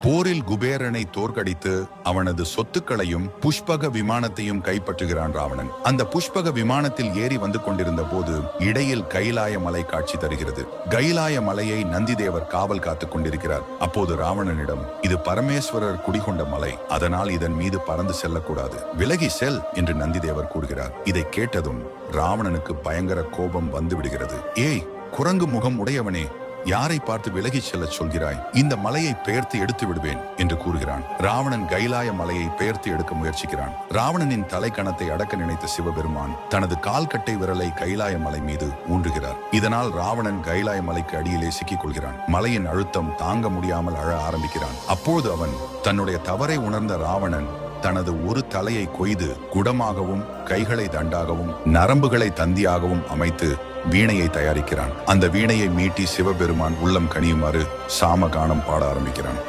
போரில் குபேரனை தோற்கடித்து அவனது சொத்துக்களையும் புஷ்பக விமானத்தையும் கைப்பற்றுகிறான் ராவணன். அந்த புஷ்பக விமானத்தில் ஏறி வந்து கொண்டிருந்த போது இடையில் கைலாய மலை காட்சி தருகிறது. கைலாய மலையை நந்திதேவர் காவல் காத்துக் கொண்டிருக்கிறார். அப்போது ராவணனிடம், இது பரமேஸ்வரர் குடிகொண்ட மலை, அதனால் இதன் மீது பறந்து செல்லக்கூடாது, விலகி செல் என்று நந்திதேவர் கூறுகிறார். இதை கேட்டதும் ராவணனுக்கு பயங்கர கோபம் வந்து விடுகிறது. ஏய் குரங்கு முகம் உடையவனே, யாரை பார்த்து விலகி செல்ல சொல்கிறாய்? இந்த மலையை பெயர்த்து எடுத்து விடுவேன் என்று கூறுகிறான். ராவணன் கைலாய மலையை பெயர்த்து எடுக்க முயற்சிக்கிறான். ராவணனின் தலைக்கணத்தை அடக்க நினைத்த சிவபெருமான் தனது கால்கட்டை விரலை கைலாய மலை மீது ஊன்றுகிறார். இதனால் ராவணன் கைலாய மலைக்கு அடியிலே சிக்கிக் கொள்கிறான். மலையின் அழுத்தம் தாங்க முடியாமல் அழ ஆரம்பிக்கிறான். அப்போது அவன் தன்னுடைய தவறை உணர்ந்த ராவணன் தனது ஒரு தலையை கொய்து குடமாகவும் கைகளை தண்டாகவும் நரம்புகளை தந்தியாகவும் அமைத்து வீணையை தயாரிக்கிறான். அந்த வீணையை மீட்டி சிவபெருமான் உள்ளம் கனியுமாறு சாமகானம் பாட ஆரம்பிக்கிறான்.